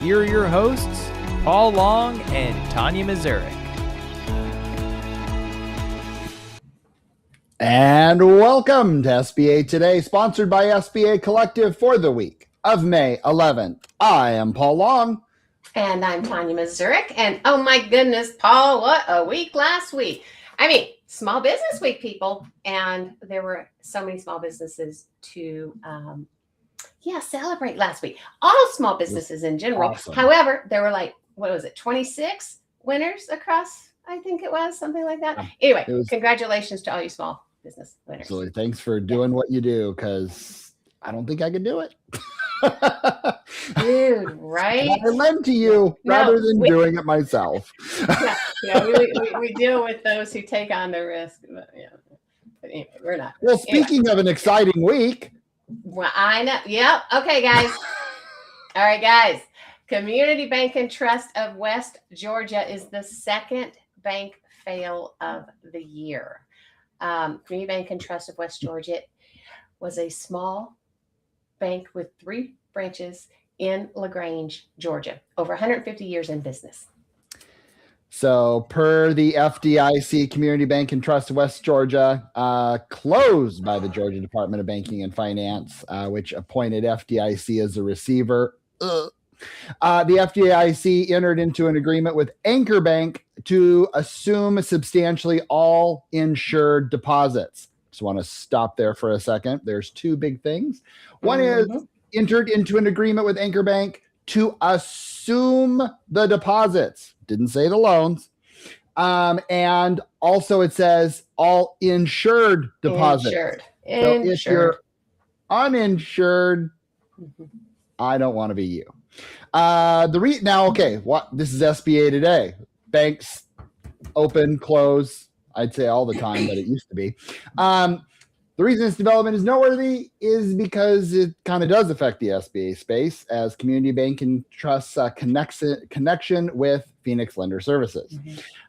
Here are your hosts, Paul Long and Tanya Mazurek. And welcome to SBA Today, sponsored by SBA Collective for the week of May 11th. I am Paul Long. And I'm Tanya Mazurek. And oh my goodness, Paul, what a week last week. I mean, small business week, people. And there were so many small businesses to celebrate last week. All small businesses in general. Awesome. However, there were 26 winners across, I think it was, something like that. Anyway, congratulations to all you small business winners. Absolutely. Thanks for doing what you do, because I don't think I could do it. Dude, right? I lend to you rather than doing it myself. We deal with those who take on the risk. But anyway, we're not. Well, speaking of an exciting week. Well, I know. Yep. Okay, guys. All right, guys. Community Bank and Trust of West Georgia is the second bank fail of the year. Community Bank and Trust of West Georgia was a small bank with 3 branches in LaGrange, Georgia, over 150 years in business. So per the FDIC, Community Bank and Trust of West Georgia, closed by the Georgia Department of Banking and Finance, which appointed FDIC as a receiver. The FDIC entered into an agreement with Anchor Bank to assume substantially all insured deposits. Just want to stop there for a second. There's 2 big things. One is entered into an agreement with Anchor Bank to assume the deposits. Didn't say the loans. And also it says all insured deposits. Insured. So if you're uninsured, I don't want to be you. This is SBA Today. Banks open, close, I'd say all the time, but it used to be. The reason this development is noteworthy is because it kind of does affect the SBA space, as Community Bank and Trust's connection with Phoenix Lender Services.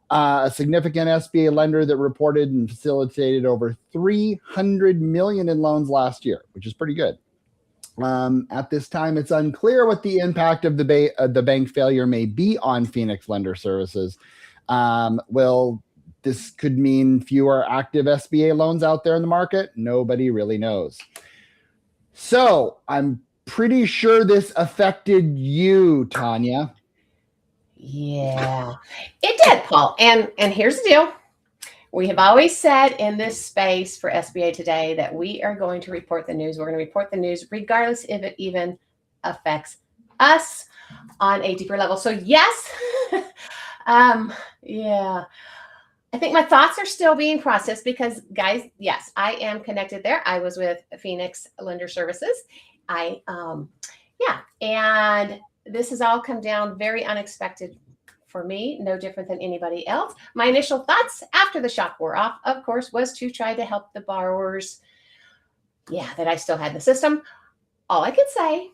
A significant SBA lender that reported and facilitated over $300 million in loans last year, which is pretty good. At this time, it's unclear what the impact of the bank failure may be on Phoenix Lender Services. This could mean fewer active SBA loans out there in the market. Nobody really knows. So I'm pretty sure this affected you, Tanya. Yeah, it did, Paul. And here's the deal. We have always said in this space for SBA Today that we are going to report the news. We're going to report the news regardless if it even affects us on a deeper level. So yes, I think my thoughts are still being processed because, guys, yes, I am connected there. I was with Phoenix Lender Services. And this has all come down very unexpected for me, no different than anybody else. My initial thoughts after the shock wore off, of course, was to try to help the borrowers, that I still had in the system. All I can say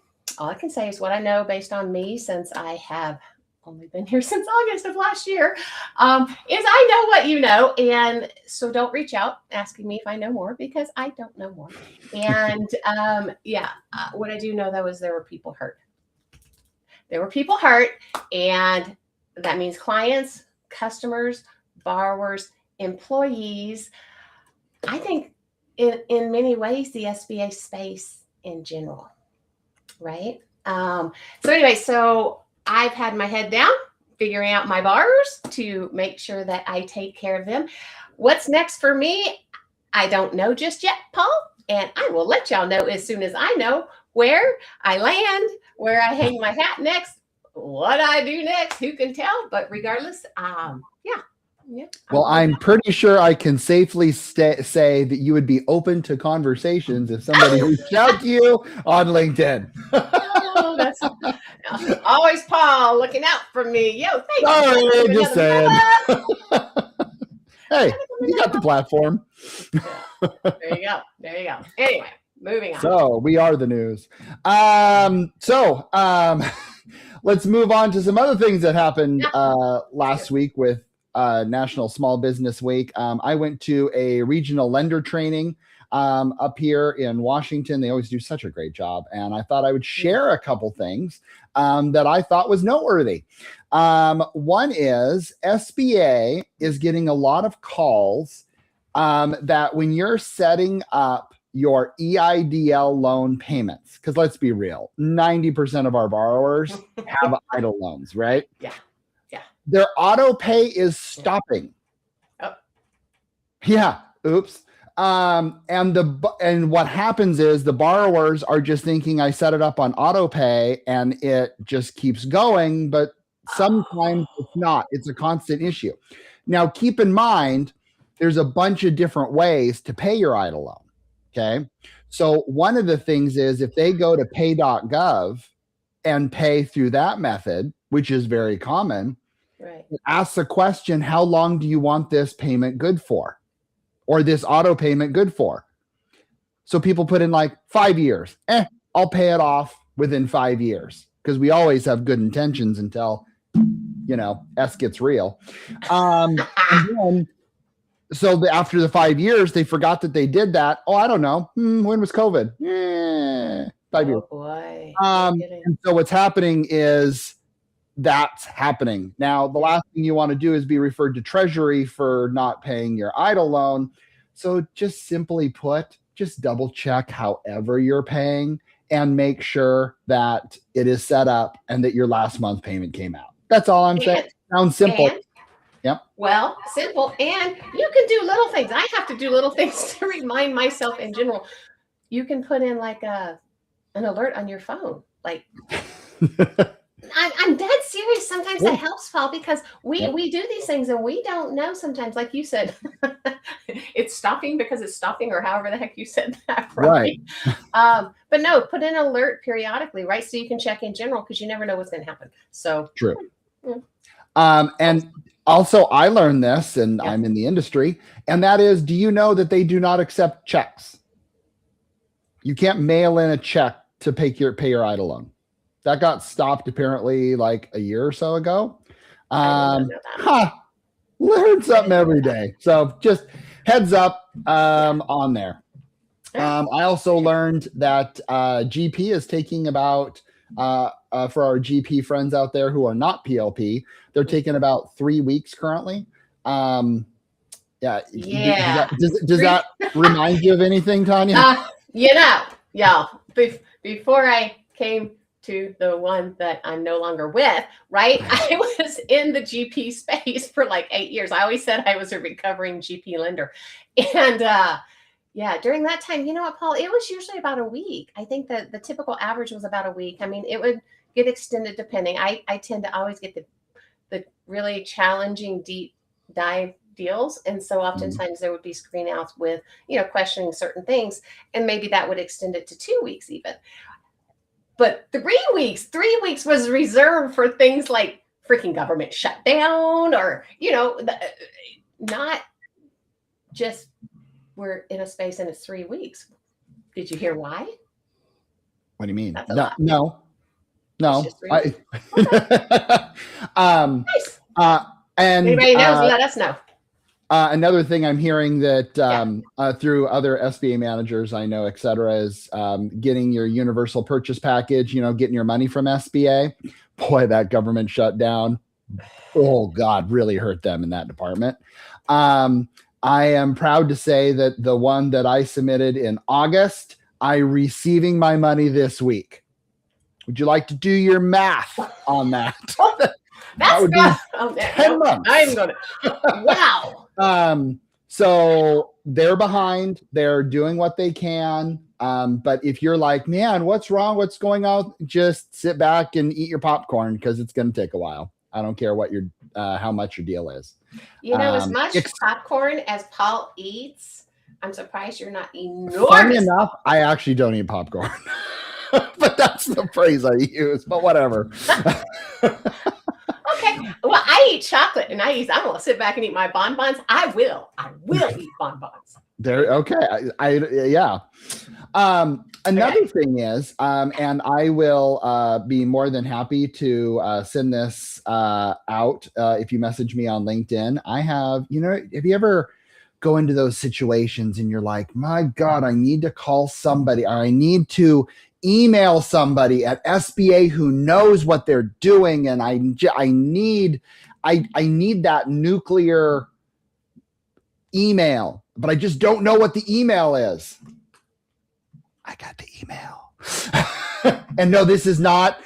is what I know based on me, since I have only been here since August of last year, is I know what you know. And so don't reach out asking me if I know more, because I don't know more. And what I do know, though, is there were people hurt. And that means clients, customers, borrowers, employees. I think in many ways, the SBA space in general, right? So I've had my head down figuring out my borrowers to make sure that I take care of them. What's next for me? I don't know just yet, Paul, and I will let y'all know as soon as I know where I land, where I hang my hat next, what I do next, who can tell? But regardless, Well, I'm pretty sure I can safely say that you would be open to conversations if somebody reached out to you on LinkedIn. That's always Paul looking out for me. Yo, thanks. Sorry, just saying. Hey, you got the platform. There you go. Anyway, moving on. So we are the news. Let's move on to some other things that happened last week with National Small Business Week. I went to a regional lender training up here in Washington. They always do such a great job. And I thought I would share a couple things that I thought was noteworthy. One is SBA is getting a lot of calls that when you're setting up your EIDL loan payments, because let's be real, 90% of our borrowers have idle loans, right? Yeah. Their auto pay is stopping. Oh. Yeah. Oops. And what happens is the borrowers are just thinking I set it up on auto pay and it just keeps going, but sometimes it's not. It's a constant issue. Now, keep in mind, there's a bunch of different ways to pay your idle loan. Okay. So one of the things is if they go to pay.gov and pay through that method, which is very common, right, it asks the question, how long do you want this payment good for? Or this auto payment good for? So people put in like 5 years. I'll pay it off within 5 years, because we always have good intentions until, S gets real. And then, after the 5 years, they forgot that they did that. Oh, I don't know. When was COVID? 5 years. Oh boy. And so what's happening is that's happening. Now, the last thing you want to do is be referred to Treasury for not paying your idle loan. So just simply put, just double check however you're paying and make sure that it is set up and that your last month payment came out. That's all I'm saying. Sounds simple. Yep. Well, simple. And you can do little things. I have to do little things to remind myself in general. You can put in like an alert on your phone. Like, I'm dead serious. Sometimes that helps, Paul, because we do these things and we don't know sometimes, like you said, it's stopping because it's stopping, or however the heck you said that. Right. But no, put in an alert periodically, right? So you can check in general, because you never know what's going to happen. So true. And also I learned this, and I'm in the industry, and that is, do you know that they do not accept checks? You can't mail in a check to pay your idle loan. That got stopped apparently like a year or so ago. Learn something every day. So just heads up on there. I also learned that GP is taking about, for our GP friends out there who are not PLP, they're taking about 3 weeks currently. Does that remind you of anything, Tanya? Before I came to the one that I'm no longer with, right? I was in the GP space for like 8 years. I always said I was a recovering GP lender. And during that time, you know what, Paul, it was usually about a week. I think that the typical average was about a week. I mean, it would get extended depending. I tend to always get the really challenging deep dive deals. And so oftentimes there would be screen outs with, questioning certain things. And maybe that would extend it to 2 weeks even. But 3 weeks was reserved for things like freaking government shutdown, or, not just we're in a space and it's 3 weeks. Did you hear why? What do you mean? No. Nice. And anybody knows, let us know. Another thing I'm hearing that through other SBA managers I know, et cetera, is getting your universal purchase package, getting your money from SBA. Boy, that government shutdown, oh God, really hurt them in that department. I am proud to say that the one that I submitted in August, I'm receiving my money this week. Would you like to do your math on that? That would be 10 months. I'm going to. Wow. So they're behind. They're doing what they can. But if you're like, man, what's wrong? What's going on? Just sit back and eat your popcorn, because it's going to take a while. I don't care what how much your deal is. As much popcorn as Paul eats, I'm surprised you're not enormous. Funny enough, I actually don't eat popcorn. But that's the phrase I use, but whatever. Okay. Well, I eat chocolate, and I'm going to sit back and eat my bonbons. I will eat bonbons. There. Okay. Another thing is, and I will be more than happy to send this out if you message me on LinkedIn. I have, have you ever go into those situations and you're like, my God, I need to call somebody, or I need to email somebody at SBA who knows what they're doing, and I need that nuclear email, but I just don't know what the email is. I got the email. And no, this is not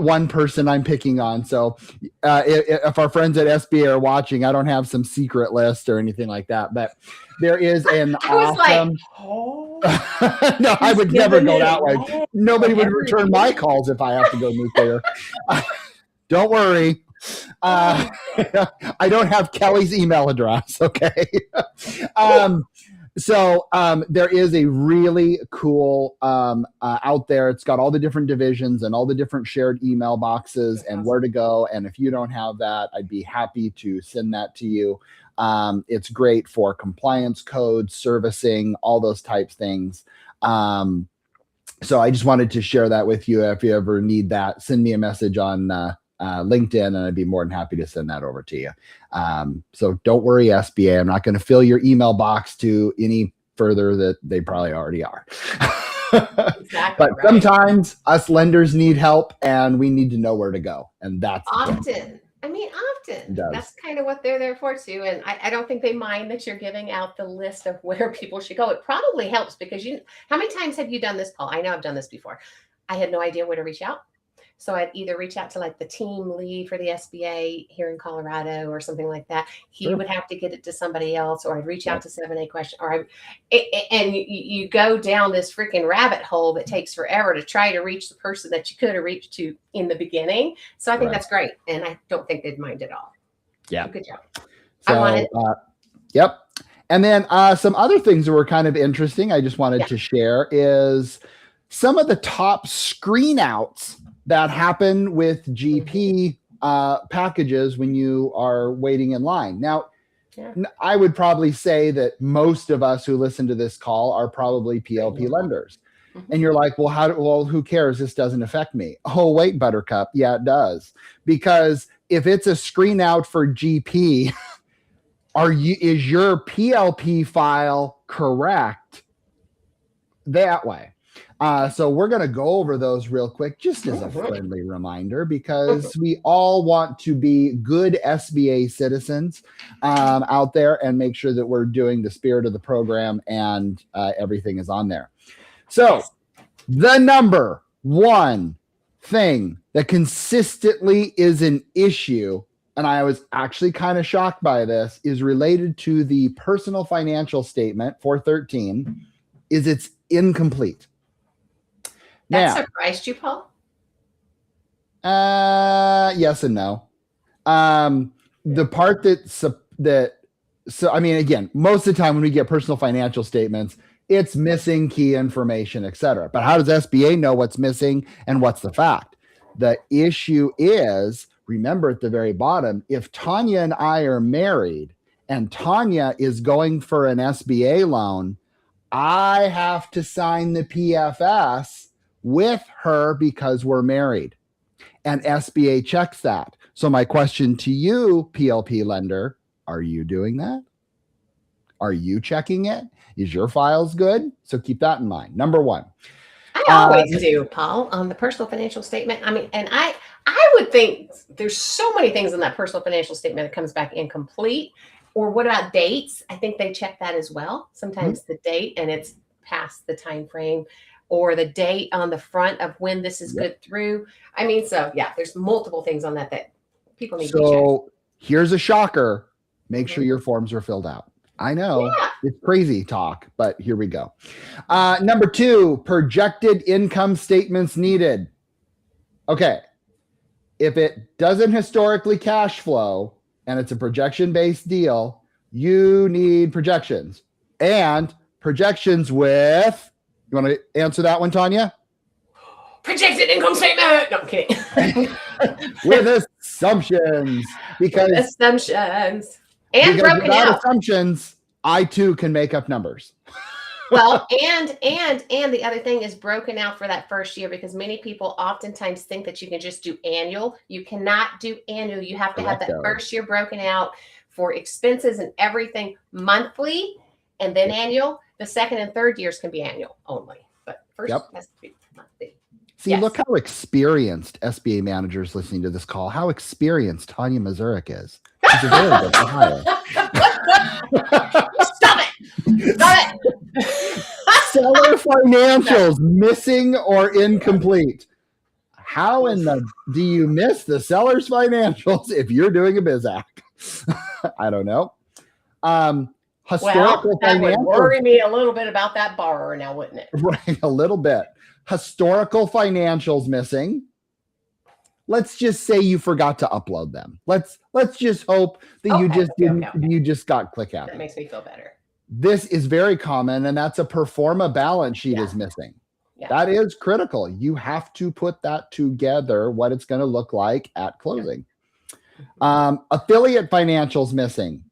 one person I'm picking on. So if our friends at SBA are watching, I don't have some secret list or anything like that, but there is an awesome. No, I would never go that way. Nobody would return my calls if I have to go nuclear. Don't worry. I don't have Kelly's email address. Okay. So there is a really cool out there. It's got all the different divisions and all the different shared email boxes and where to go. And if you don't have that, I'd be happy to send that to you. It's great for compliance codes, servicing, all those types of things. So I just wanted to share that with you. If you ever need that, send me a message on LinkedIn, and I'd be more than happy to send that over to you. So don't worry, SBA. I'm not going to fill your email box to any further that they probably already are. Exactly. But right. Sometimes us lenders need help, and we need to know where to go. And that's often. I mean, often. That's kind of what they're there for too. And I don't think they mind that you're giving out the list of where people should go. It probably helps because how many times have you done this, Paul? I know I've done this before. I had no idea where to reach out. So I'd either reach out to like the team lead for the SBA here in Colorado or something like that. He would have to get it to somebody else, or I'd reach out to 7A question, and you go down this freaking rabbit hole that takes forever to try to reach the person that you could have reached to in the beginning. So I think that's great. And I don't think they'd mind at all. Yeah. So good job. So, yep. And then some other things that were kind of interesting I just wanted to share is some of the top screen outs that happen with GP packages when you are waiting in line. Now, I would probably say that most of us who listen to this call are probably PLP lenders. And you're like, well, who cares? This doesn't affect me. Oh, wait, Buttercup. Yeah, it does. Because if it's a screen out for GP, is your PLP file correct that way? So we're going to go over those real quick, just as a friendly reminder, because we all want to be good SBA citizens out there and make sure that we're doing the spirit of the program and everything is on there. So the number one thing that consistently is an issue, and I was actually kind of shocked by this, is related to the personal financial statement 413, is it's incomplete. That surprised you, Paul? Yes and no. The part I mean, again, most of the time when we get personal financial statements, it's missing key information, etc. But how does SBA know what's missing and what's the fact? The issue is, remember at the very bottom, if Tanya and I are married and Tanya is going for an SBA loan, I have to sign the PFS with her because we're married, and SBA checks that. So my question to you, PLP lender, are you doing that? Are you checking it? Is your files good? So keep that in mind. Number one. I always do, Paul, on the personal financial statement. I mean, and I would think there's so many things in that personal financial statement that comes back incomplete. Or what about dates? I think they check that as well. Sometimes the date and it's past the time frame, or the date on the front of when this is good through. I mean, so there's multiple things on that people need to check. So here's a shocker. Make sure your forms are filled out. I know it's crazy talk, but here we go. Number two, projected income statements needed. Okay. If it doesn't historically cash flow and it's a projection-based deal, you need projections, and projections with, you want to answer that one, Tanya? Projected income statement. No, I'm kidding. With assumptions, because assumptions and broken out. Assumptions, I too can make up numbers. Well, and the other thing is broken out for that first year, because many people oftentimes think that you can just do annual. You cannot do annual. You have to have that first year broken out for expenses and everything monthly and then annual. The second and third years can be annual only, but first has to be monthly. See, look how experienced SBA managers listening to this call, how experienced Tanya Mazurek is. She's available to hire. Stop it! Stop it! Seller financials missing or incomplete. How in the do you miss the seller's financials if you're doing a biz act? I don't know. Historical that would financials. worry me a little bit about that borrower now, wouldn't it? Right, a little bit. Historical financials missing. Let's just say you forgot to upload them. Let's just hope that you just didn't. You just got click out. That makes me feel better. This is very common, and that's a performa balance sheet is missing. Yeah. That is critical. You have to put that together, what it's going to look like at closing. Affiliate financials missing.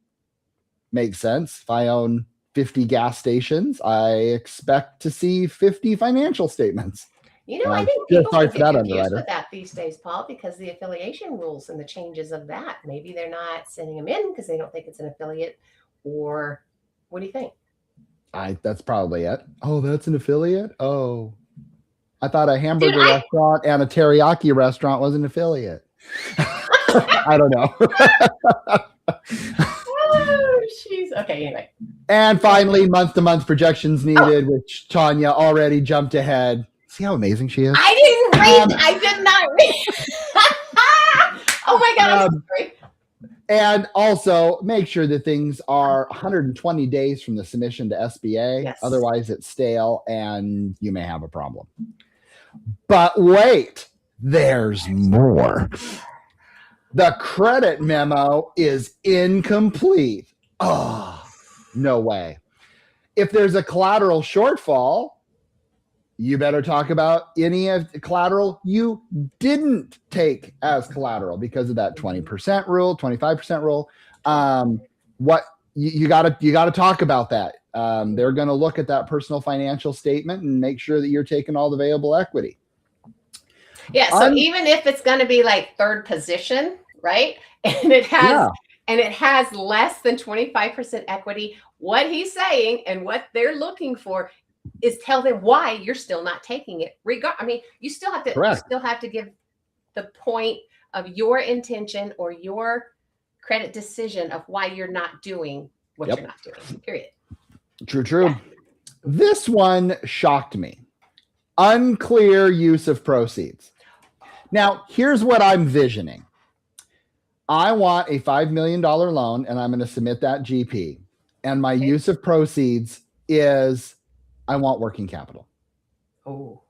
Makes sense. If I own 50 gas stations, I expect to see 50 financial statements. You know, I think people get confused with that these days, Paul, because the affiliation rules and the changes of that. Maybe they're not sending them in because they don't think it's an affiliate, or what do you think? That's probably it. Oh, that's an affiliate? Oh, I thought a hamburger restaurant and a teriyaki restaurant was an affiliate. I don't know. Oh, jeez. Okay, anyway. And finally, month-to-month projections needed, which Tanya already jumped ahead. See how amazing she is? I didn't read. I did not read. Oh my God, I'm sorry. And also make sure that things are 120 days from the submission to SBA. Yes. Otherwise, it's stale and you may have a problem. But wait, there's more. The credit memo is incomplete. Oh, no way. If there's a collateral shortfall, you better talk about any of the collateral you didn't take as collateral because of that 20% rule, 25% rule. What you got to talk about that. They're going to look at that personal financial statement and make sure that you're taking all the available equity. Yeah. So even if it's going to be like third position, right? And it has less than 25% equity, what he's saying and what they're looking for is tell them why you're still not taking it. You still have to give the point of your intention or your credit decision of why you're not doing what you're not doing. Period. True. Yeah. This one shocked me. Unclear use of proceeds. Now, here's what I'm visioning. I want a $5 million loan, and I'm going to submit that GP. And my use of proceeds is I want working capital. Oh.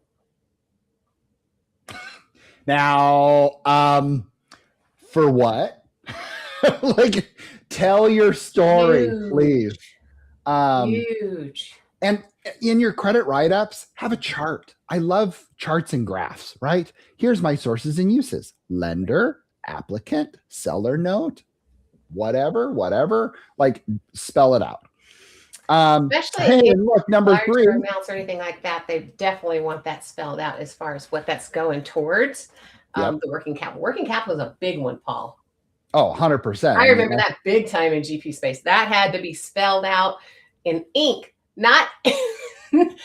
Now, for what? Like, tell your story, please. Huge. And in your credit write-ups, have a chart. I love charts and graphs, right? Here's my sources and uses. Lender, applicant, seller note, whatever. Like, spell it out. Especially if look, number 3 amounts or anything like that, they definitely want that spelled out as far as what that's going towards. The working capital. Working capital is a big one, Paul. Oh, 100%. I remember that big time in GP space. That had to be spelled out in ink, not in,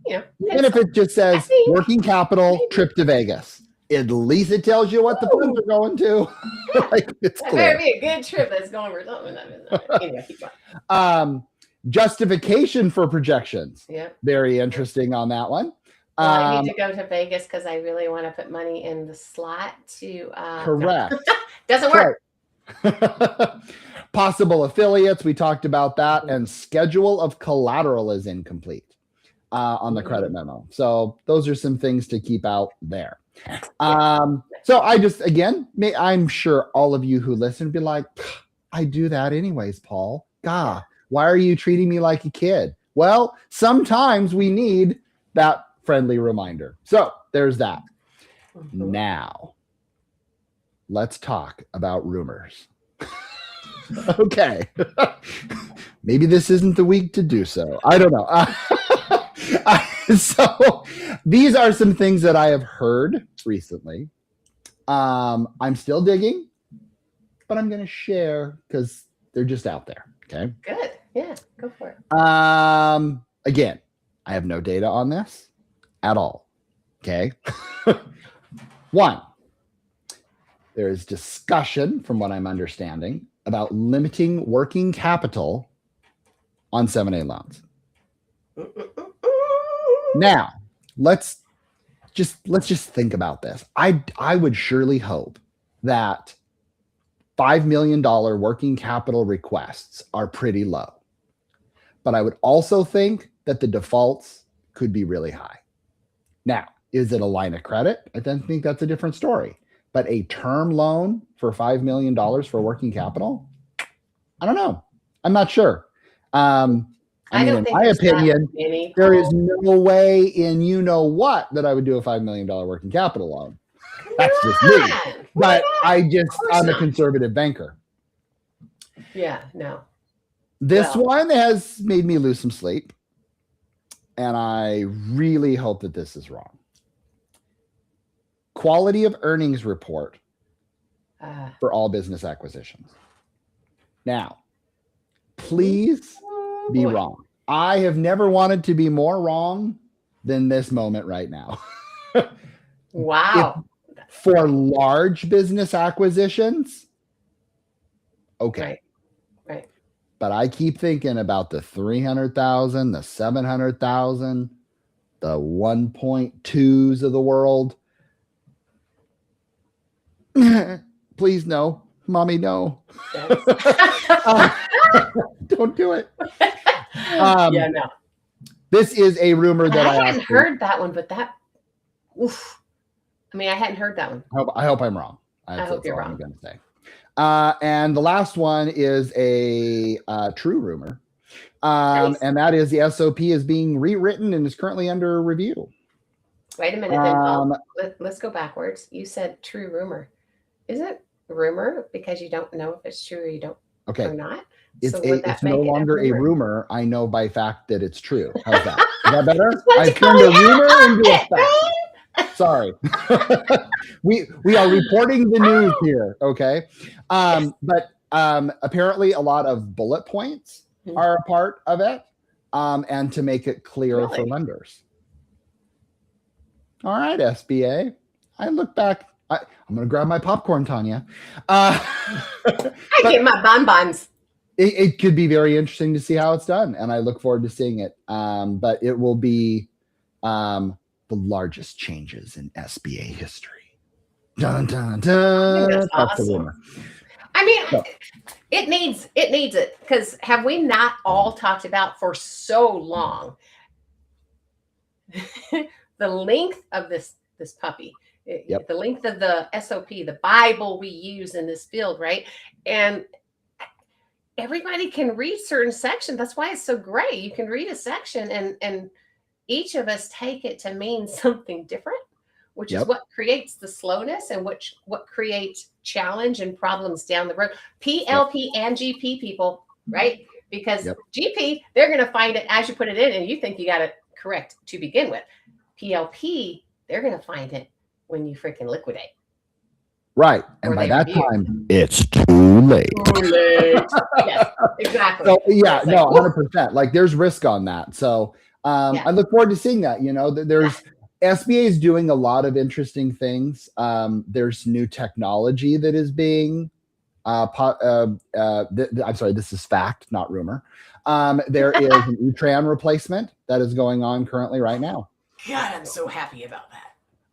even if it just says working capital trip to Vegas. At least it tells you what the funds are going to. Like, it's clear. Better be a good trip that's going for something. Anyway, keep going. Justification for projections. Yeah. Very interesting on that one. Well, I need to go to Vegas because I really want to put money in the slot to correct. Doesn't work. Possible affiliates, we talked about that, and schedule of collateral is incomplete on the credit memo. So those are some things to keep out there. So I just, again, I'm sure all of you who listen be like, I do that anyways, Paul. God, why are you treating me like a kid? Well, sometimes we need that friendly reminder. So there's that. Now, let's talk about rumors. Okay. Maybe this isn't the week to do so. I don't know. So these are some things that I have heard recently. I'm still digging. but I'm going to share because they're just out there. Okay. Good. Yeah, go for it. Again, I have no data on this at all. Okay. One, there is discussion, from what I'm understanding, about limiting working capital on 7A loans. Now, let's just think about this. I would surely hope that $5 million working capital requests are pretty low. But I would also think that the defaults could be really high. Now, is it a line of credit? I then think that's a different story. But a term loan for $5 million for working capital? I don't know. I'm not sure. I mean, in my opinion, there is no way in you know what that I would do a $5 million working capital loan. That's just me. But I'm a conservative banker. Yeah, no. This one has made me lose some sleep. And I really hope that this is wrong. Quality of earnings report for all business acquisitions. Now, please be wrong. I have never wanted to be more wrong than this moment right now. Wow. For large business acquisitions, okay. Right. But I keep thinking about the 300,000, the 700,000, the 1.2s of the world. Please no, mommy, no. Don't do it. Yeah, no. This is a rumor that I hadn't heard that one, but that. Oof. I mean, I hadn't heard that one. I hope I'm wrong. I hope you're wrong. I'm going to say. And the last one is a true rumor. Nice. And that is the SOP is being rewritten and is currently under review. Wait a minute. Then let's go backwards. You said true rumor. Is it rumor because you don't know if it's true or you don't or not? It's no longer a rumor. I know by fact that it's true. How's that? Is that better? I've turned a rumor into a fact. Sorry. we are reporting the news here, okay? But apparently a lot of bullet points are a part of it, and to make it clearer for lenders. All right, SBA. I look back. I'm going to grab my popcorn, Tanya. I get my bonbons. It could be very interesting to see how it's done, and I look forward to seeing it. But it will be the largest changes in SBA history. Dun, dun, dun. That's awesome. I mean, it needs it because have we not all talked about for so long the length of this puppy, the length of the SOP, the Bible we use in this field, right? And everybody can read certain sections. That's why it's so great. You can read a section and each of us take it to mean something different, which is what creates the slowness and what creates challenge and problems down the road. PLP and GP people, right? Because GP, they're going to find it as you put it in and you think you got it correct to begin with. PLP, they're going to find it when you freaking liquidate. Right. And by that time, it's too late. Too late. Yes, exactly. So, yeah, no, 100%. Like there's risk on that. So I look forward to seeing that. You know, there's SBA is doing a lot of interesting things. There's new technology that is being, I'm sorry, this is fact, not rumor. There is an E-Tran replacement that is going on currently right now. God, I'm so happy about that.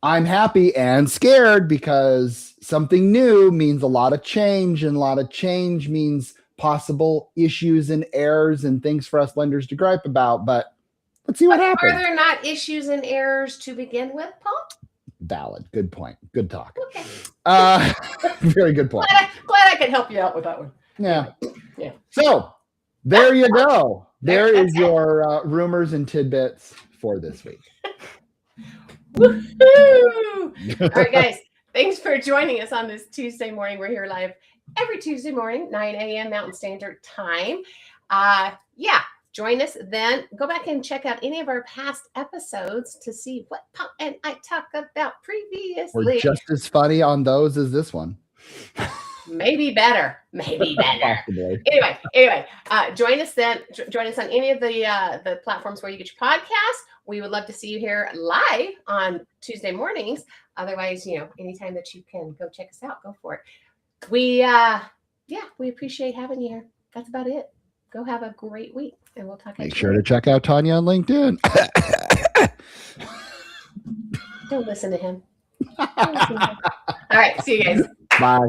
I'm happy and scared because something new means a lot of change, and a lot of change means possible issues and errors and things for us lenders to gripe about. But let's see what happens. Are there not issues and errors to begin with, Paul? Valid. Good point. Good talk. Okay. Very good point. Glad I could help you out with that one. Yeah. Yeah. So there you go. There is your rumors and tidbits for this week. Woohoo! All right, guys. Thanks for joining us on this Tuesday morning. We're here live every Tuesday morning, 9 a.m. Mountain Standard Time. Join us then. Go back and check out any of our past episodes to see what Paul and I talked about previously. We're just as funny on those as this one. maybe better. Possibly. Anyway, join us then. Join us on any of the platforms where you get your podcast. We would love to see you here live on Tuesday mornings. Otherwise, anytime that you can go check us out, go for it. We appreciate having you here. That's about it. Go have a great week, and we'll talk. Make sure to check out Tanya on LinkedIn. Don't listen to him. All right. See you guys. Bye.